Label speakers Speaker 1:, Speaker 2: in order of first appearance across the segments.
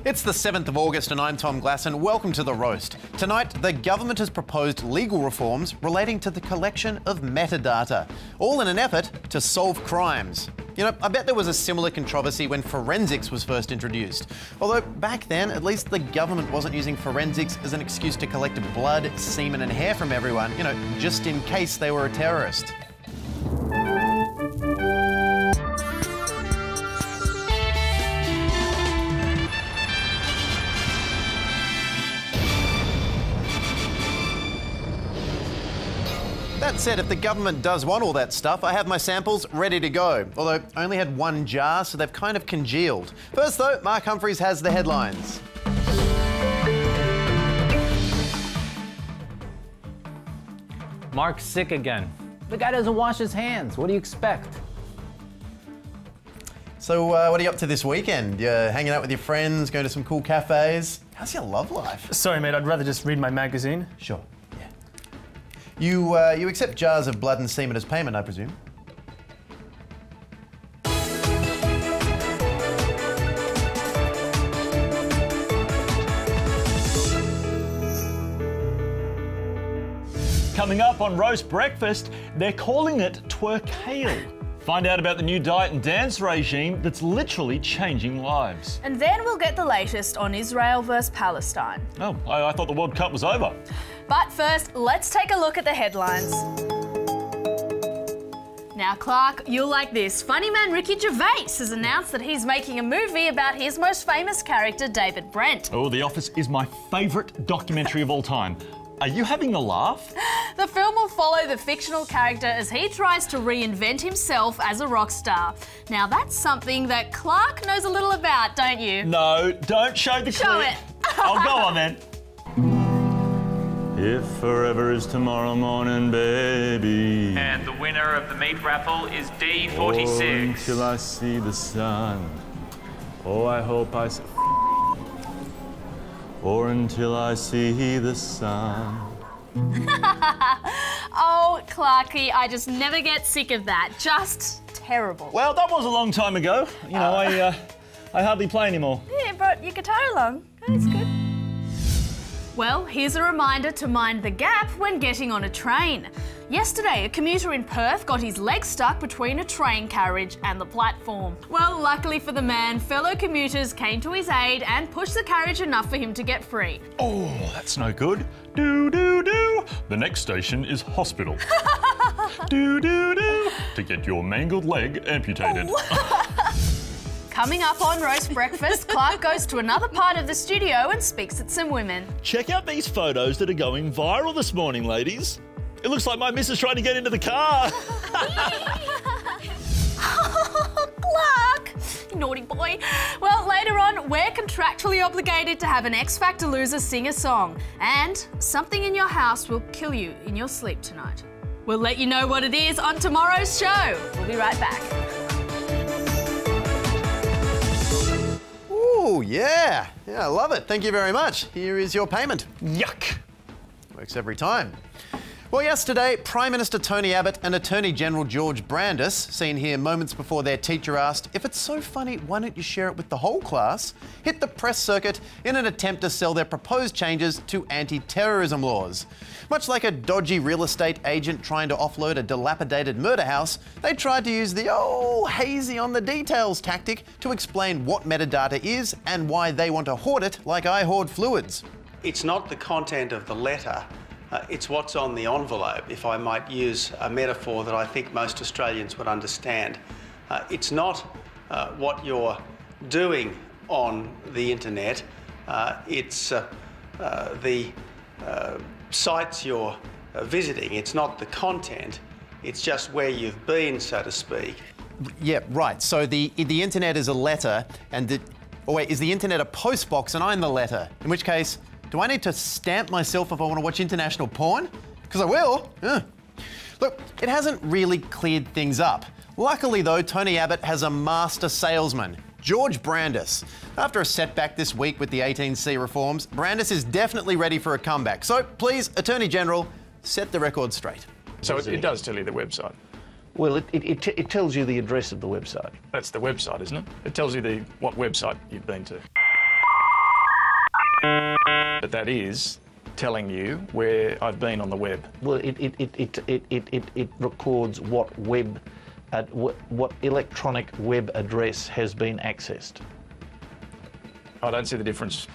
Speaker 1: It's the 7th of August and I'm Tom Glass and welcome to The Roast. Tonight, the government has proposed legal reforms relating to the collection of metadata, all in an effort to solve crimes. You know, I bet there was a similar controversy when forensics was first introduced. Although back then, at least the government wasn't using forensics as an excuse to collect blood, semen and hair from everyone, you know, just in case they were a terrorist. That said, if the government does want all that stuff, I have my samples ready to go. Although I only had one jar, so they've kind of congealed. First though, Mark Humphries has the headlines.
Speaker 2: Mark's sick again. The guy doesn't wash his hands. What do you expect?
Speaker 1: So what are you up to this weekend? You're hanging out with your friends, going to some cool cafes? How's your love life?
Speaker 3: Sorry, mate, I'd rather just read my magazine.
Speaker 1: Sure. You accept jars of blood and semen as payment, I presume?
Speaker 4: Coming up on Roast Breakfast, they're calling it twerkale. Find out about the new diet and dance regime that's literally changing lives.
Speaker 5: And then we'll get the latest on Israel versus Palestine.
Speaker 4: Oh, I thought the World Cup was over.
Speaker 5: But first, let's take a look at the headlines. Now, Clark, you'll like this. Funny man Ricky Gervais has announced that he's making a movie about his most famous character, David Brent.
Speaker 4: Oh, The Office is my favourite documentary of all time. Are you having a laugh?
Speaker 5: The film will follow the fictional character as he tries to reinvent himself as a rock star. Now, that's something that Clark knows a little about, don't you?
Speaker 4: No, don't show the clip.
Speaker 5: Show it.
Speaker 4: I'll go on then. If forever is tomorrow morning, baby.
Speaker 6: And the winner of the meat raffle is D46.
Speaker 4: Oh, until I see the sun. Oh, I hope I see. Or until I see the sun.
Speaker 5: Oh, Clarky, I just never get sick of that. Just terrible.
Speaker 4: Well, that was a long time ago. You know, I hardly play anymore.
Speaker 5: Yeah, you brought your guitar along. That's good. Well, here's a reminder to mind the gap when getting on a train. Yesterday, a commuter in Perth got his leg stuck between a train carriage and the platform. Well, luckily for the man, fellow commuters came to his aid and pushed the carriage enough for him to get free.
Speaker 4: Oh, that's no good. Do-do-do. The next station is hospital. Do-do-do. To get your mangled leg amputated.
Speaker 5: Coming up on Roast Breakfast, Clark goes to another part of the studio and speaks at some women.
Speaker 4: Check out these photos that are going viral this morning, ladies. It looks like my missus trying to get into the car.
Speaker 5: Clark, you naughty boy. Well, later on, we're contractually obligated to have an X Factor loser sing a song. And something in your house will kill you in your sleep tonight. We'll let you know what it is on tomorrow's show. We'll be right back.
Speaker 1: Ooh, yeah, I love it. Thank you very much. Here is your payment.
Speaker 4: Yuck.
Speaker 1: Works every time. Well, yesterday, Prime Minister Tony Abbott and Attorney General George Brandis, seen here moments before their teacher asked, if it's so funny, why don't you share it with the whole class, hit the press circuit in an attempt to sell their proposed changes to anti-terrorism laws. Much like a dodgy real estate agent trying to offload a dilapidated murder house, they tried to use the hazy on the details tactic to explain what metadata is and why they want to hoard it like I hoard fluids.
Speaker 7: It's not the content of the letter. It's what's on the envelope, if I might use a metaphor that I think most Australians would understand. It's not what you're doing on the internet, it's the sites you're visiting. It's not the content, it's just where you've been, so to speak.
Speaker 1: Yeah, right. So the internet is a letter and is the internet a post box and I'm the letter? In which case, do I need to stamp myself if I want to watch international porn? Because I will. Look, it hasn't really cleared things up. Luckily though, Tony Abbott has a master salesman, George Brandis. After a setback this week with the 18C reforms, Brandis is definitely ready for a comeback. So please, Attorney General, set the record straight.
Speaker 8: So it does tell you the website?
Speaker 9: Well, it tells you the address of the website.
Speaker 8: That's the website, isn't it? It tells you what website you've been to. But that is telling you where I've been on the web.
Speaker 9: Well, it records what electronic web address has been accessed.
Speaker 8: I don't see the difference.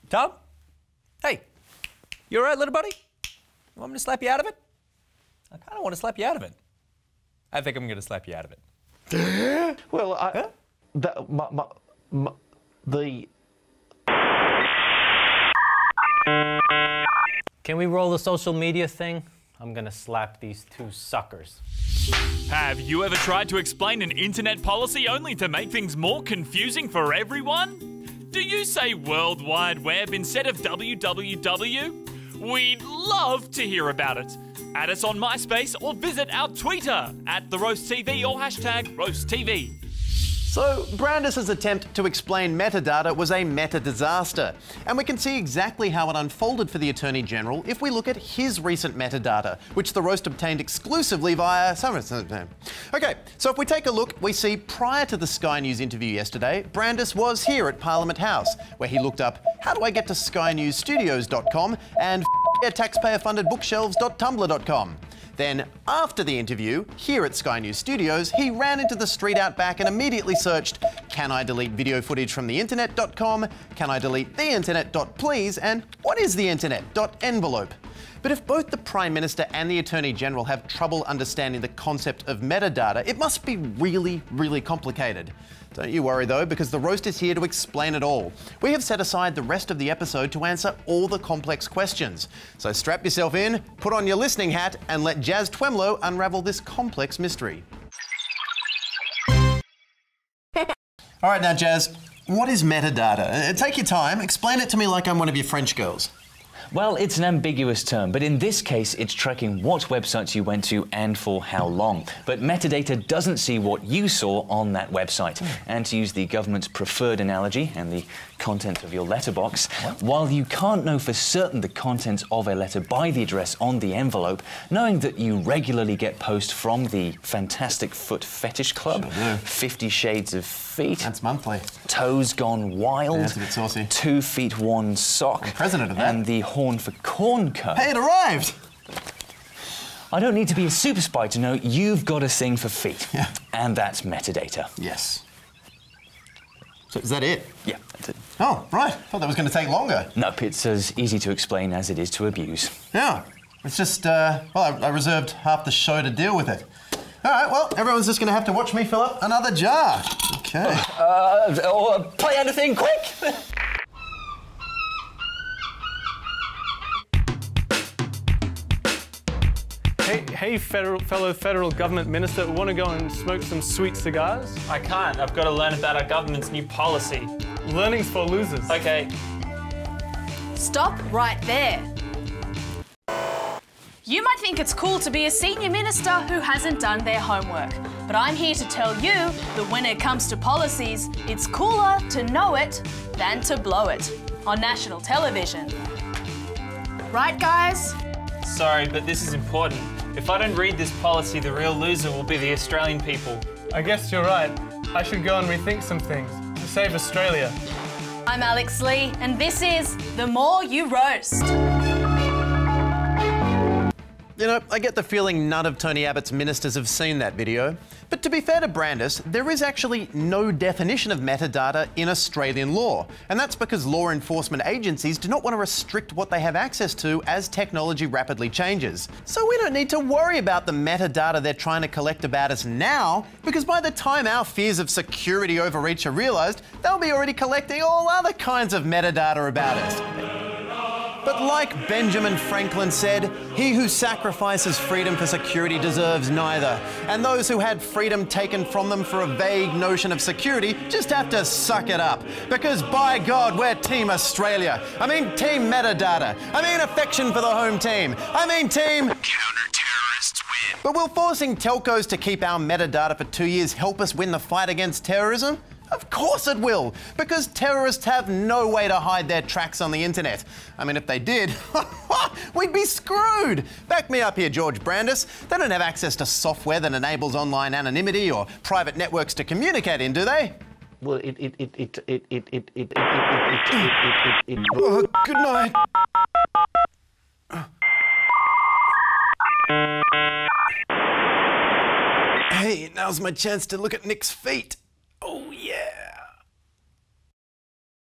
Speaker 10: Tom? Hey, you all right, little buddy? You want me to slap you out of it? I kind of want to slap you out of it. I think I'm going to slap you out of it.
Speaker 9: Well,
Speaker 2: Can we roll the social media thing? I'm gonna slap these two suckers.
Speaker 11: Have you ever tried to explain an internet policy only to make things more confusing for everyone? Do you say World Wide Web instead of www? We'd love to hear about it. Add us on MySpace or visit our Twitter @TheRoastTV or #RoastTV.
Speaker 1: So, Brandis's attempt to explain metadata was a meta-disaster, and we can see exactly how it unfolded for the Attorney General if we look at his recent metadata, which the roast obtained exclusively via... Okay, so if we take a look, we see prior to the Sky News interview yesterday, Brandis was here at Parliament House, where he looked up, how do I get to skynewsstudios.com and taxpayer-funded bookshelves.tumblr.com. Then, after the interview, here at Sky News Studios, he ran into the street out back and immediately searched, can I delete video footage from the internet.com, can I delete the internet.please, and what is the internet.envelope? But if both the Prime Minister and the Attorney General have trouble understanding the concept of metadata, it must be really, really complicated. Don't you worry though, because the roast is here to explain it all. We have set aside the rest of the episode to answer all the complex questions. So strap yourself in, put on your listening hat, and let Jazz Twemlow unravel this complex mystery. All right now, Jazz, what is metadata? Take your time, explain it to me like I'm one of your French girls.
Speaker 12: Well, it's an ambiguous term, but in this case, it's tracking what websites you went to and for how long. But metadata doesn't see what you saw on that website. And to use the government's preferred analogy and the content of your letterbox, while you can't know for certain the contents of a letter by the address on the envelope, knowing that you regularly get posts from the Fantastic Foot Fetish Club, 50 Shades of Feet.
Speaker 1: That's monthly.
Speaker 12: Toes Gone Wild.
Speaker 1: Yeah, that's a bit saucy.
Speaker 12: 2 Feet 1 Sock.
Speaker 1: I'm president of that.
Speaker 12: And the Horn for Corn Cup.
Speaker 1: Hey, it arrived!
Speaker 12: I don't need to be a super spy to know you've got a thing for feet.
Speaker 1: Yeah.
Speaker 12: And that's metadata.
Speaker 1: Yes. So is that it?
Speaker 12: Yeah, that's it.
Speaker 1: Oh, right. Thought that was going to take longer.
Speaker 12: Nope, it's as easy to explain as it is to abuse.
Speaker 1: Yeah. It's just, well, I reserved half the show to deal with it. All right, well, everyone's just going to have to watch me fill up another jar. Okay.
Speaker 12: Or play anything quick!
Speaker 3: Hey, fellow federal government minister, want to go and smoke some sweet cigars?
Speaker 6: I can't. I've got to learn about our government's new policy.
Speaker 3: Learning's for losers.
Speaker 6: Okay.
Speaker 5: Stop right there. You might think it's cool to be a senior minister who hasn't done their homework, but I'm here to tell you that when it comes to policies, it's cooler to know it than to blow it on national television. Right, guys?
Speaker 6: Sorry, but this is important. If I don't read this policy, the real loser will be the Australian people.
Speaker 3: I guess you're right. I should go and rethink some things to save Australia.
Speaker 5: I'm Alex Lee, and this is The More You Roast.
Speaker 1: You know, I get the feeling none of Tony Abbott's ministers have seen that video. But to be fair to Brandis, there is actually no definition of metadata in Australian law. And that's because law enforcement agencies do not want to restrict what they have access to as technology rapidly changes. So we don't need to worry about the metadata they're trying to collect about us now, because by the time our fears of security overreach are realised, they'll be already collecting all other kinds of metadata about us. But like Benjamin Franklin said, he who sacrifices freedom for security deserves neither. And those who had freedom taken from them for a vague notion of security just have to suck it up. Because by God, we're Team Australia. I mean Team Metadata. I mean affection for the home team. I mean Team... Counter-terrorists win. But will forcing telcos to keep our metadata for 2 years help us win the fight against terrorism? Of course it will, because terrorists have no way to hide their tracks on the internet. I mean, if they did, we'd be screwed. Back me up here, George Brandis. They don't have access to software that enables online anonymity or private networks to communicate in, do they?
Speaker 9: Well,
Speaker 1: Oh, good night. Hey, now's my chance to look at Nick's feet.